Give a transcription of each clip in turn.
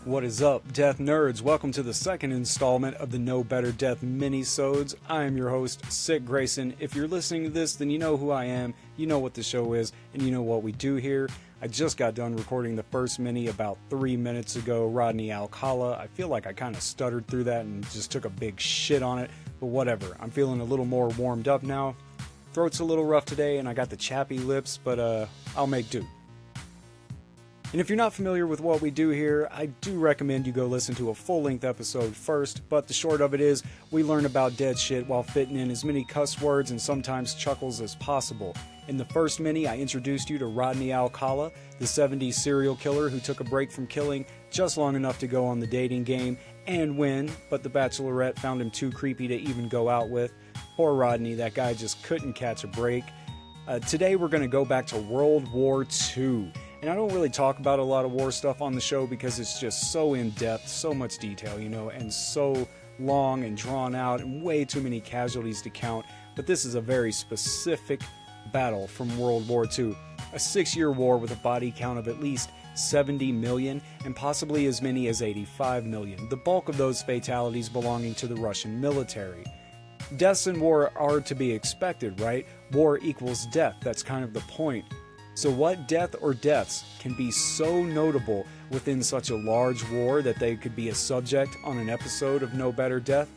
What is up, Death Nerds? Welcome to the second installment of the No Better Death minisodes. I am your host, Sick Grayson. If you're listening to this, then you know who I am, you know what the show is, and you know what we do here. I just got done recording the first mini about 3 minutes ago, Rodney Alcala. I feel like I kind of stuttered through that and just took a big shit on it, but whatever. I'm feeling a little more warmed up now. Throat's a little rough today, and I got the chappy lips, but I'll make do. And if you're not familiar with what we do here, I do recommend you go listen to a full-length episode first, but the short of it is, we learn about dead shit while fitting in as many cuss words and sometimes chuckles as possible. In the first mini, I introduced you to Rodney Alcala, the 70s serial killer who took a break from killing just long enough to go on the dating game and win, but the Bachelorette found him too creepy to even go out with. Poor Rodney, that guy just couldn't catch a break. Today we're going to go back to World War II. And I don't really talk about a lot of war stuff on the show because it's just so in-depth, so much detail, and so long and drawn out and way too many casualties to count. But this is a very specific battle from World War II. A 6-year war with a body count of at least 70 million and possibly as many as 85 million. The bulk of those fatalities belonging to the Russian military. Deaths in war are to be expected, right? War equals death, that's kind of the point. So what death or deaths can be so notable within such a large war that they could be a subject on an episode of No Better Death?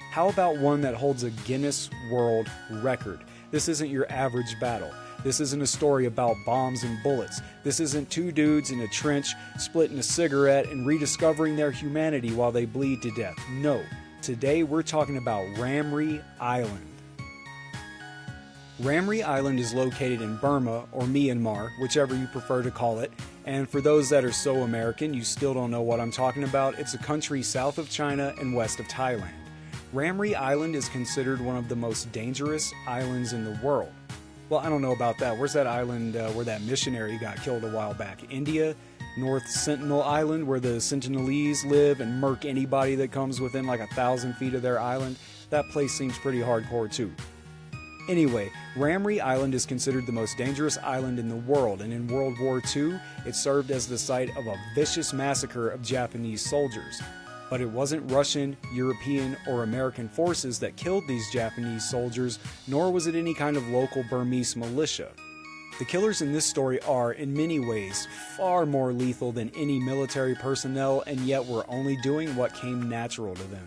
How about one that holds a Guinness World Record? This isn't your average battle. This isn't a story about bombs and bullets. This isn't two dudes in a trench splitting a cigarette and rediscovering their humanity while they bleed to death. No, today we're talking about Ramree Island. Ramree Island is located in Burma, or Myanmar, whichever you prefer to call it, and for those that are so American you still don't know what I'm talking about, it's a country south of China and west of Thailand. Ramree Island is considered one of the most dangerous islands in the world. Well, I don't know about that. Where's that island where that missionary got killed a while back? India? North Sentinel Island, where the Sentinelese live and murk anybody that comes within like 1,000 feet of their island? That place seems pretty hardcore too. Anyway, Ramree Island is considered the most dangerous island in the world, and in World War II, it served as the site of a vicious massacre of Japanese soldiers. But it wasn't Russian, European, or American forces that killed these Japanese soldiers, nor was it any kind of local Burmese militia. The killers in this story are, in many ways, far more lethal than any military personnel, and yet were only doing what came natural to them.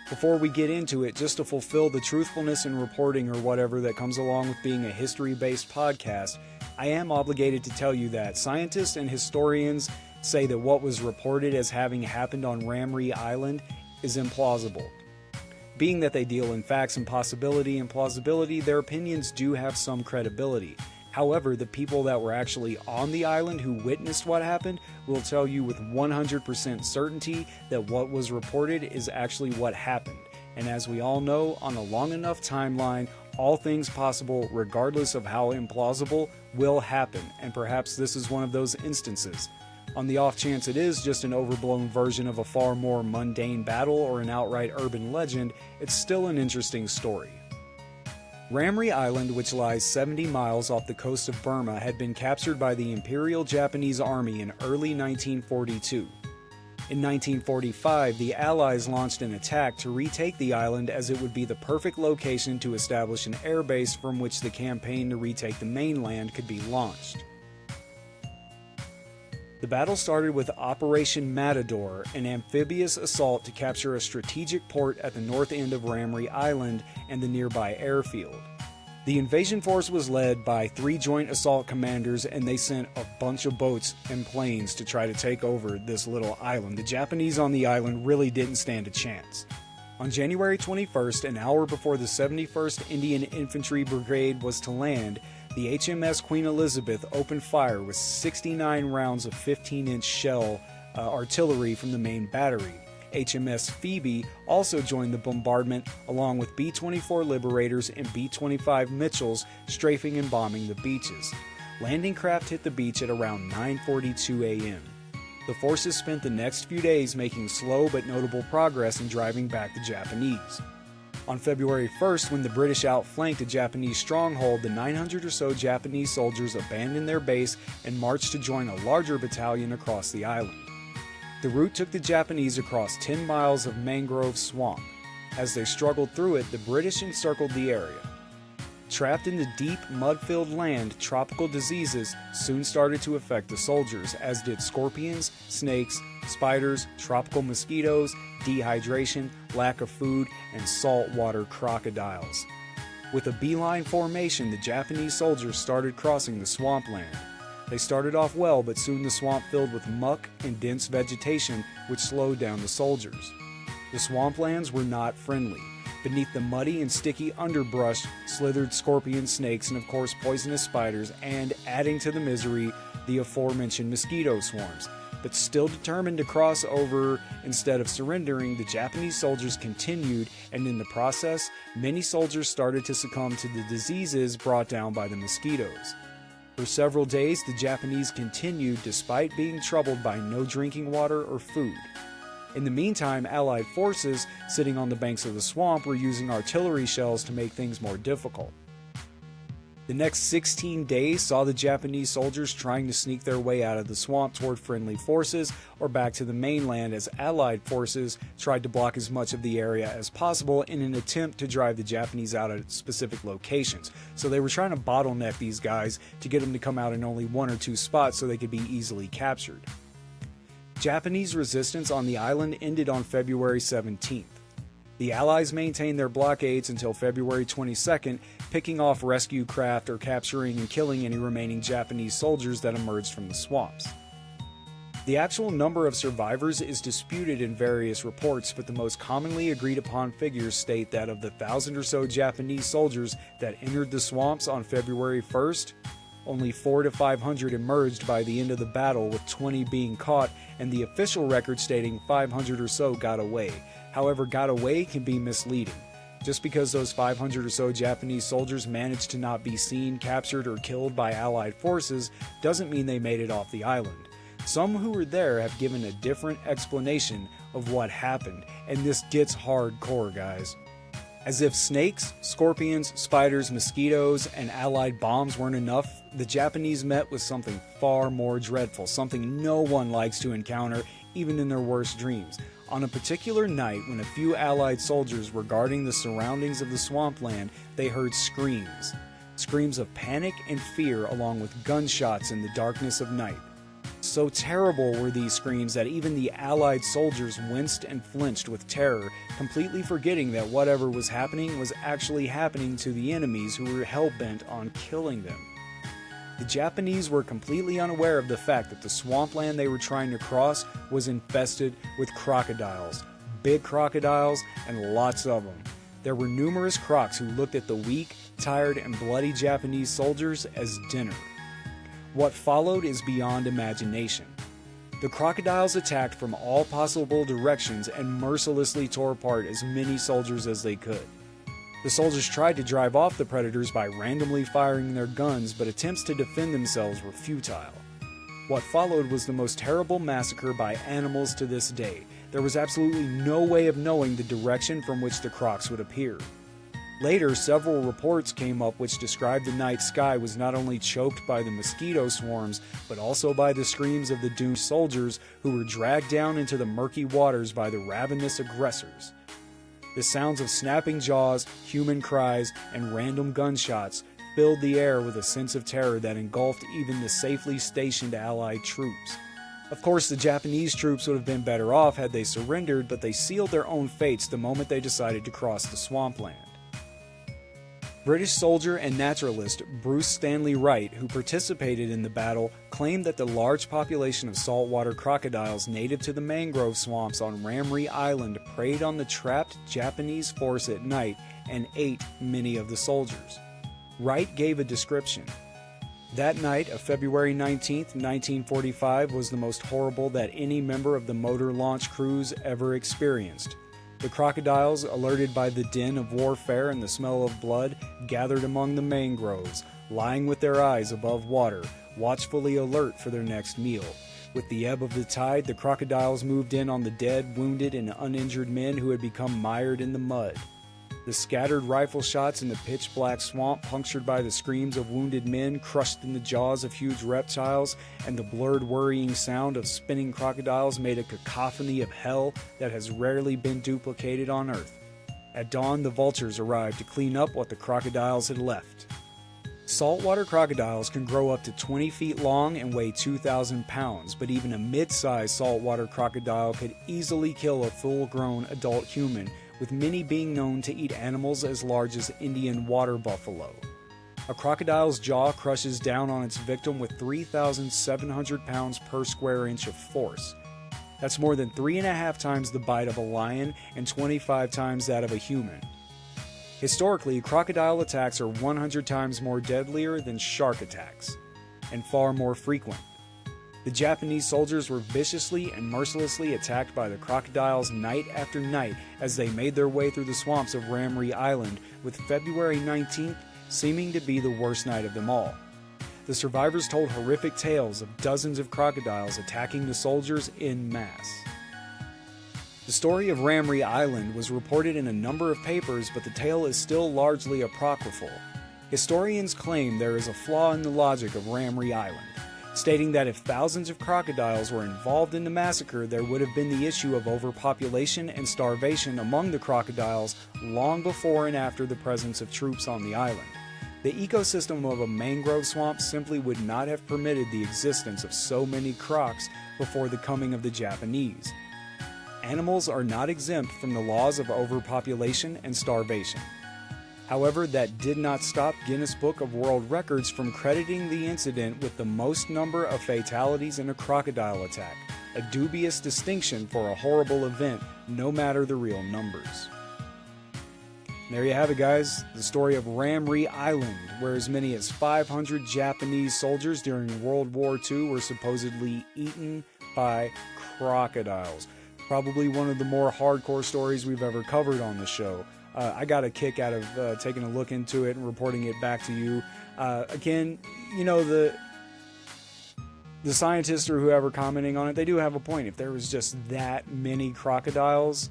Before we get into it, just to fulfill the truthfulness in reporting or whatever that comes along with being a history-based podcast, I am obligated to tell you that scientists and historians say that what was reported as having happened on Ramree Island is implausible. Being that they deal in facts and possibility and plausibility, their opinions do have some credibility. However, the people that were actually on the island who witnessed what happened will tell you with 100% certainty that what was reported is actually what happened. And as we all know, on a long enough timeline, all things possible, regardless of how implausible, will happen, and perhaps this is one of those instances. On the off chance it is just an overblown version of a far more mundane battle or an outright urban legend, it's still an interesting story. Ramree Island, which lies 70 miles off the coast of Burma, had been captured by the Imperial Japanese Army in early 1942. In 1945, the Allies launched an attack to retake the island as it would be the perfect location to establish an airbase from which the campaign to retake the mainland could be launched. The battle started with Operation Matador, an amphibious assault to capture a strategic port at the north end of Ramree Island and the nearby airfield. The invasion force was led by 3 joint assault commanders, and they sent a bunch of boats and planes to try to take over this little island. The Japanese on the island really didn't stand a chance. On January 21st, an hour before the 71st Indian Infantry Brigade was to land, the HMS Queen Elizabeth opened fire with 69 rounds of 15-inch shell artillery from the main battery. HMS Phoebe also joined the bombardment along with B-24 Liberators and B-25 Mitchells strafing and bombing the beaches. Landing craft hit the beach at around 9:42 a.m. The forces spent the next few days making slow but notable progress in driving back the Japanese. On February 1st, when the British outflanked a Japanese stronghold, the 900 or so Japanese soldiers abandoned their base and marched to join a larger battalion across the island. The route took the Japanese across 10 miles of mangrove swamp. As they struggled through it, the British encircled the area. Trapped in the deep, mud-filled land, tropical diseases soon started to affect the soldiers, as did scorpions, snakes, spiders, tropical mosquitoes, dehydration, lack of food, and saltwater crocodiles. With a beeline formation, the Japanese soldiers started crossing the swampland. They started off well, but soon the swamp filled with muck and dense vegetation, which slowed down the soldiers. The swamplands were not friendly. Beneath the muddy and sticky underbrush slithered scorpion snakes and of course poisonous spiders, and, adding to the misery, the aforementioned mosquito swarms. But still determined to cross over instead of surrendering, the Japanese soldiers continued, and in the process, many soldiers started to succumb to the diseases brought down by the mosquitoes. For several days, the Japanese continued despite being troubled by no drinking water or food. In the meantime, Allied forces sitting on the banks of the swamp were using artillery shells to make things more difficult. The next 16 days saw the Japanese soldiers trying to sneak their way out of the swamp toward friendly forces or back to the mainland, as Allied forces tried to block as much of the area as possible in an attempt to drive the Japanese out at specific locations. So they were trying to bottleneck these guys to get them to come out in only one or two spots so they could be easily captured. Japanese resistance on the island ended on February 17th. The Allies maintained their blockades until February 22nd, picking off rescue craft or capturing and killing any remaining Japanese soldiers that emerged from the swamps. The actual number of survivors is disputed in various reports, but the most commonly agreed upon figures state that of the 1,000 or so Japanese soldiers that entered the swamps on February 1st, only 400 to 500 emerged by the end of the battle, with 20 being caught, and the official record stating 500 or so got away. However, got away can be misleading. Just because those 500 or so Japanese soldiers managed to not be seen, captured, or killed by Allied forces doesn't mean they made it off the island. Some who were there have given a different explanation of what happened, and this gets hardcore, guys. As if snakes, scorpions, spiders, mosquitoes, and Allied bombs weren't enough, the Japanese met with something far more dreadful, something no one likes to encounter, even in their worst dreams. On a particular night, when a few Allied soldiers were guarding the surroundings of the swampland, they heard screams. Screams of panic and fear, along with gunshots in the darkness of night. So terrible were these screams that even the Allied soldiers winced and flinched with terror, completely forgetting that whatever was happening was actually happening to the enemies who were hell-bent on killing them. The Japanese were completely unaware of the fact that the swampland they were trying to cross was infested with crocodiles, big crocodiles, and lots of them. There were numerous crocs who looked at the weak, tired, and bloody Japanese soldiers as dinner. What followed is beyond imagination. The crocodiles attacked from all possible directions and mercilessly tore apart as many soldiers as they could. The soldiers tried to drive off the predators by randomly firing their guns, but attempts to defend themselves were futile. What followed was the most terrible massacre by animals to this day. There was absolutely no way of knowing the direction from which the crocs would appear. Later, several reports came up which described the night sky was not only choked by the mosquito swarms, but also by the screams of the doomed soldiers who were dragged down into the murky waters by the ravenous aggressors. The sounds of snapping jaws, human cries, and random gunshots filled the air with a sense of terror that engulfed even the safely stationed Allied troops. Of course, the Japanese troops would have been better off had they surrendered, but they sealed their own fates the moment they decided to cross the swampland. British soldier and naturalist Bruce Stanley Wright, who participated in the battle, claimed that the large population of saltwater crocodiles native to the mangrove swamps on Ramree Island preyed on the trapped Japanese force at night and ate many of the soldiers. Wright gave a description. That night of February 19, 1945 was the most horrible that any member of the motor launch crews ever experienced. The crocodiles, alerted by the din of warfare and the smell of blood, gathered among the mangroves, lying with their eyes above water, watchfully alert for their next meal. With the ebb of the tide, the crocodiles moved in on the dead, wounded, and uninjured men who had become mired in the mud. The scattered rifle shots in the pitch-black swamp, punctured by the screams of wounded men crushed in the jaws of huge reptiles, and the blurred, worrying sound of spinning crocodiles made a cacophony of hell that has rarely been duplicated on Earth. At dawn, the vultures arrived to clean up what the crocodiles had left. Saltwater crocodiles can grow up to 20 feet long and weigh 2,000 pounds, but even a mid-sized saltwater crocodile could easily kill a full-grown adult human, with many being known to eat animals as large as Indian water buffalo. A crocodile's jaw crushes down on its victim with 3,700 pounds per square inch of force. That's more than 3.5 times the bite of a lion and 25 times that of a human. Historically, crocodile attacks are 100 times more deadlier than shark attacks, and far more frequent. The Japanese soldiers were viciously and mercilessly attacked by the crocodiles night after night as they made their way through the swamps of Ramree Island, with February 19th seeming to be the worst night of them all. The survivors told horrific tales of dozens of crocodiles attacking the soldiers en masse. The story of Ramree Island was reported in a number of papers, but the tale is still largely apocryphal. Historians claim there is a flaw in the logic of Ramree Island, stating that if thousands of crocodiles were involved in the massacre, there would have been the issue of overpopulation and starvation among the crocodiles long before and after the presence of troops on the island. The ecosystem of a mangrove swamp simply would not have permitted the existence of so many crocs before the coming of the Japanese. Animals are not exempt from the laws of overpopulation and starvation. However, that did not stop Guinness Book of World Records from crediting the incident with the most number of fatalities in a crocodile attack, a dubious distinction for a horrible event, no matter the real numbers. There you have it, guys, the story of Ramree Island, where as many as 500 Japanese soldiers during World War II were supposedly eaten by crocodiles. Probably one of the more hardcore stories we've ever covered on the show. I got a kick out of taking a look into it and reporting it back to you. Again, you know, the scientists or whoever commenting on it, they do have a point. If there was just that many crocodiles,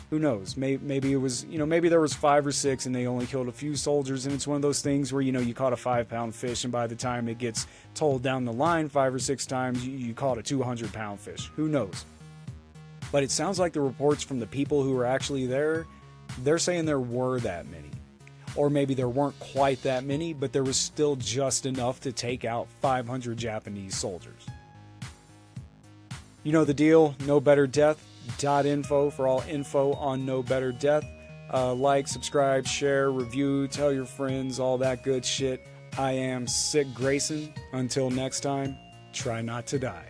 who knows? Maybe it was, you know, maybe there was 5 or 6 and they only killed a few soldiers, and it's one of those things where, you know, you caught a 5-pound fish and by the time it gets told down the line 5 or 6 times, you caught a 200-pound fish. Who knows? But it sounds like the reports from the people who were actually there, they're saying there were that many. Or maybe there weren't quite that many, but there was still just enough to take out 500 Japanese soldiers. You know the deal, NoBetterDeath.info for all info on No Better Death. Like, subscribe, share, review, tell your friends, all that good shit. I am Sick Grayson. Until next time, try not to die.